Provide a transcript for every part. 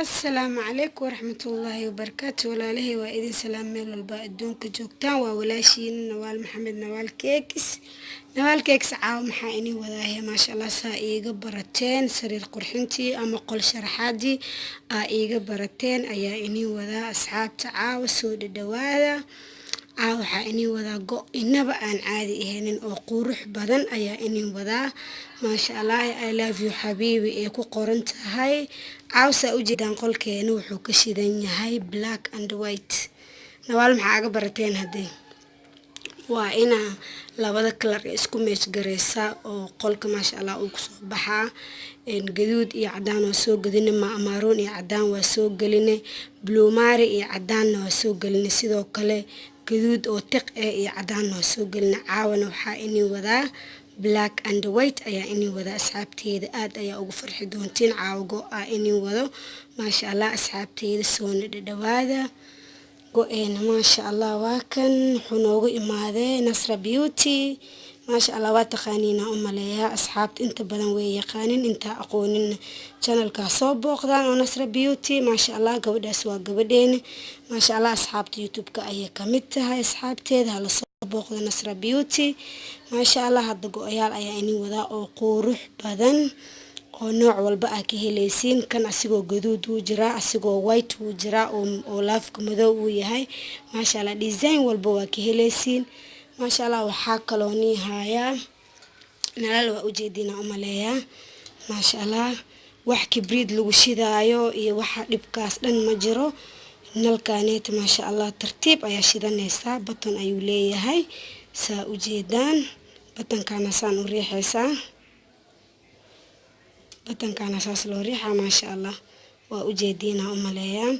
السلام عليكم ورحمة الله وبركاته. ولاله وإذن سلام ميل والباء الدون كجوكتان وولاشين نوال محمد نوال كيكس عاو محايني وذاهي ما شاء الله سائيقة برتين سرير قرحنتي أما قل شرحادي آئيقة برتين أيا وذا أصحاب تعاو سود الدوادة waxaa inii wadaa go' inaba aan caadi ahaynin oo qurux badan ayaa inii wadaa maasha Allah. I love you habibi ee ku qoran tahay cawsa u jeedaan qolkeena wuxuu ka shidan yahay black and white. nawaal maxaa aga barateen hadee waa ina labada kalar isku meesh gareysa oo qolka maasha Allah uu kusoo baxaa gaduud iyo cadaan oo soo gadina maroon iyo cadaan waa soo galine blue mari iyo cadaan waa soo galine sidoo kale gaduud oo tiq iyo cadaan waa soo galina. caawana waxaa inii wadaa black and white ayaa inii wadaa asxaabteeda aad ayaa ugu farxi doontiin caawago inii wado maasha Allah. asxaabteeda soo dhawaada go-eena maasha Allah waa kan wuxuu noogu imaaday Nasra Beauty maasha Allah waa taqaaniina u maleeyaa asxaabta inta badan way yaqaanin inta aqoonin channelka soo booqdaan oo Nasra Beauty maasha Allah. gabadhaas waa gabadheena maasha Allah asxaabta YouTube-ka ayay kamid tahay asxaabteeda la soo booqda Nasra Beauty maasha Allah. hadda go-yaal ayaa inii wadaa oo qurux badan oo nooc walba ka helaysiin kan asigoo gaduud uu jiraa asigoo white uu jiraa oo laafka madow uu yahay maasha Allah. design walba waa ka helaysiin maasha Allah. waxaa kaloo nii hayaa nalal waa u jeedina u maleeyaa maasha Allah. wax kibriid lagu shidaayo iyo waxa dhibkaas dhan ma jiro nalkaaneeta maasha Allah. tartiib ayaa shidanaysaa button ayuu leeyahay saa u jeedaan button-kana saan u riixaysaa button-kana saas loo riixaa maasha Allah. waa u jeedina u maleeyaa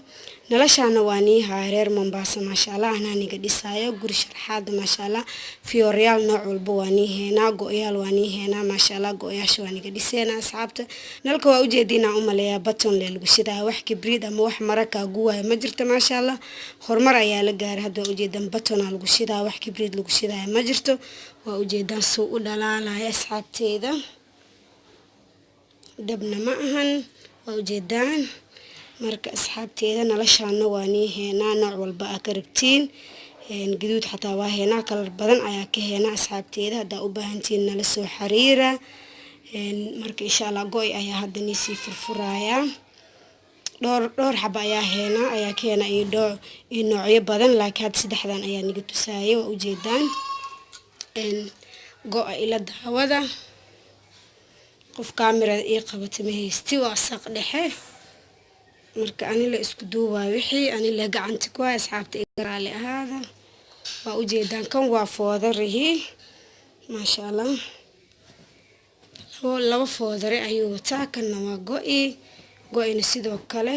nalashaana waa nii reer Mombasa maasha Allah. anaa niga dhisaayo guri sharxaad maasha Allah. fiyoreyaal nooc walba waa nii heenaa go-yaal waa nii heenaa maasha Allah. go-yaasha waa niga dhiseena asxaabta. nalka waa u jeedina u maleeyaa button le lagu shidaa wax kibriid ama wax maraka guwaayo ma jirto maasha Allah. horumar ayaa la gaaray hadda u jeedan button lagu shidaa wax kibriid lagu shidaa ma jirto. waa u jeedaan soo u dhalaalaya asxaabteeda dabna ma ahan waa u jeedaan marka asxaabteeda nalashaana waa nii heenaa nooc walba ka rabtiin gaduud xataa waa heenaa kalar badan ayaa ka heenaa asxaabteeda haddaa u baahantiin nala soo xiriira marka insha Allah. go-y ayaa hadda nii sii furfuraaya dhowr xaba ayaa ka heenaa iyo noocyo badan laakiin hadda saddexdan ayaa niga tusaayay waa u jeedaan go-a ila daawada qof kaamira ii qabata ma haysti waa saq dhexe marka ani la isku duubaa wixii ani la gacanta ku hay asxaabta igaraale ahaada waa u jeedaan kan waa foodarihi maasha Allah. laba foodare ayuu wataa kanna waa go-ina sidoo kale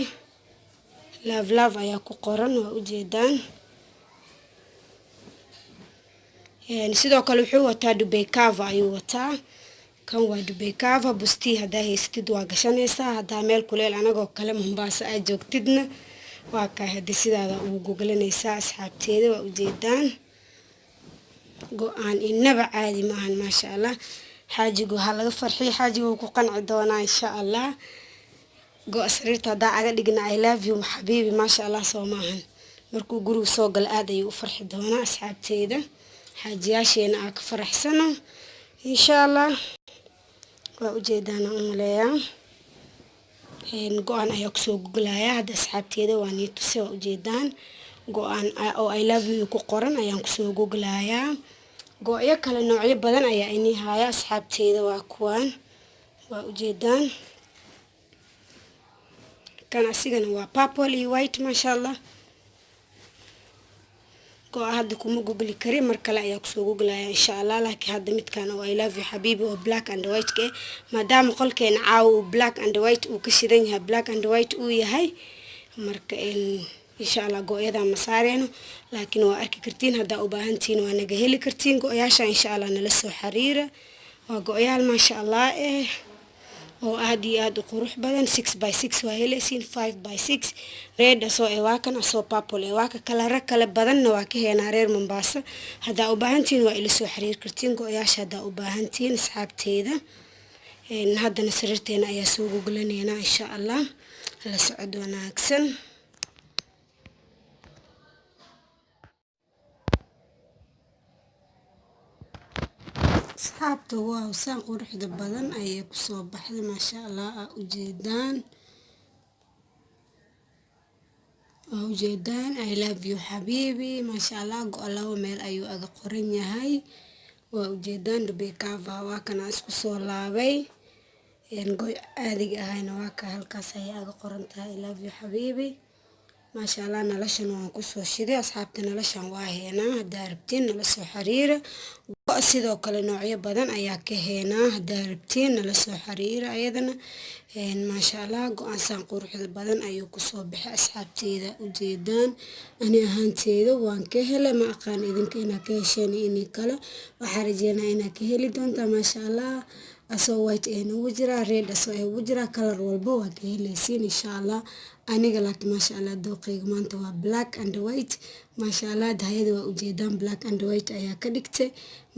love ayaa ku qoran waa u jeedaan sidoo kale wuxuu wataa Dubai cover ayuu wataa kan waa Dubai cover busti hadaa haystid waa gashanaysaa hadaa meel kuleel anagoo kale Mombasa ay joogtidna waa ka hada sidaada ugu googlanaysaa asxaabteeda waa u jeedaan go-aan inaba caadi maahan maasha Allah. xaajigu ha laga farxiyo xaajigu ku qanci doonaa insha Allah. go-a sariirta hadaa aga dhigna I love you habibi maasha Allah soo maahan markuu guriga soo gal aad ayuu u farxi doonaa asxaabteeda xaajiyaasheena ka faraxsano insha Allah. waa u jeedaan u maleeyaa go-aan ayaa kusoo googlaaya hadda asxaabteeda waa nii tusay waa u jeedaan go-aan oo I love you ku qoran ayaan kusoo googlaaya. go-yo kale noocyo badan ayaa inii haya asxaabteeda waa kuwaan waa u jeedaan kan asigana waa purple iyo white maasha Allah. hadda kuma googli kari mar kale ayaa kusoo googlaya insha Allah. laakiin hadda midkan oo I love you habibi oo black and white maadaama qolkeena caaw black and white uu ka shidan yahay black and white uu yahay marka insha Allah go-yada ma saareeno laakiin waa arki kartiin haddaa u baahantiin waa naga heli kartiin go-yaasha insha Allah nala soo xiriira. waa go-yaal maasha Allah oo aad iyo aad u qurux badan 6x6 waa helaysiin 5x6 red asoo waa kan asoo purple waa ka kala kale badanna waa ka heenaa reer Mombasa hadaa u baahantiin waa ila soo xiriir kartiin go-yaasha hadaa u baahantiin asxaabteeda haddana sariirteena ayaa soo googlanayna insha Allah. la socod wanaagsan. asxaabta waaw saan quruxda badan ayay kusoo baxday maasha allah ujeedaan I love you xabiibi maasha allah go-a labo meel ayuu aga qoran yahay waa ujeedaan dubekava waa kana isku soo laabay goy caadiga ahayna waa ka halkaas ayay aga qoran tahay I love you xabiibi maasha allah nalashan waan kusoo shiday asxaabta nalashan waa heenaa haddaa rabtiin nala soo xiriira sidoo kale noocyo badan ayaa ka heenaa haddaa rabtiin nala soo xiriira ayadana maasha allah go-aansaan quruxda badan ayuu kusoo baxay asxaabteyda ujeedaan ani ahaanteeda waan ka helay ma aqaan idinka inaa ka hesheen inii kale waxaa rajeynaa inaa ka heli doontaa maasha allah asoo white ugu jiraa red asoo ugu jiraa kalar walba waa ka helaysiin insha allah aniga laakiin maasha allah dooqeyga maanta waa black and white maasha allah dahayada waa ujeedaan black and white ayaa ka dhigtay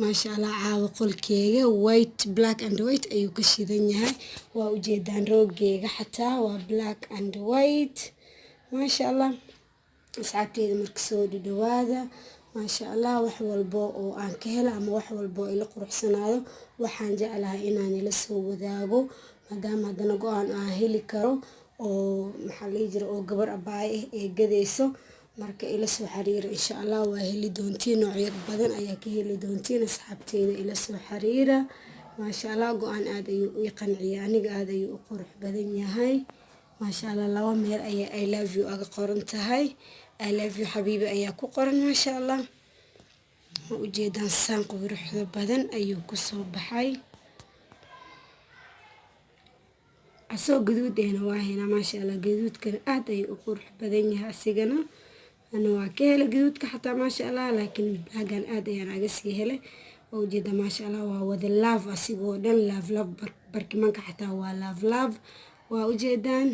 maasha allah caawa qolkeega white black and white ayuu ka shidan yahay waa ujeedaan rooggeega xataa waa black and white maasha allah asxaabteyda marka soo dhawaada maasha allah wax walbo oo aan ka helo ama wax walbo ila quruxsanaado waxaan jeclahay inaan ila soo wadaago maadaama haddana go-aan aan heli karo oo maxaa la jira oo gabar abaaye ee gadayso marka ila soo xiriira insha allah waa heli doontiin noocyo badan ayaa ka heli doontiin asxaabteyda ila soo xiriira maasha allah go-aan aad ayuu ii qanciyay aniga aad ayuu u qurux badan yahay maasha allah laba meel ayaa I love you aga qoran tahay I love you xabiibi ayaa ku qoran maasha allah ujeedaan saan quruxda badan ayuu kusoo baxay asoo gaduudeena waa heenaa maasha allah gaduudkana aad ayuu u qurux badan yahay asigana ana waa ka helay gaduudka xataa maasha allah laakiin blaagan aad ayaan aga sii helay oo ujeeda maasha allah waa wada love asigoo dhan love barkimanka xataa waa love waa ujeedaan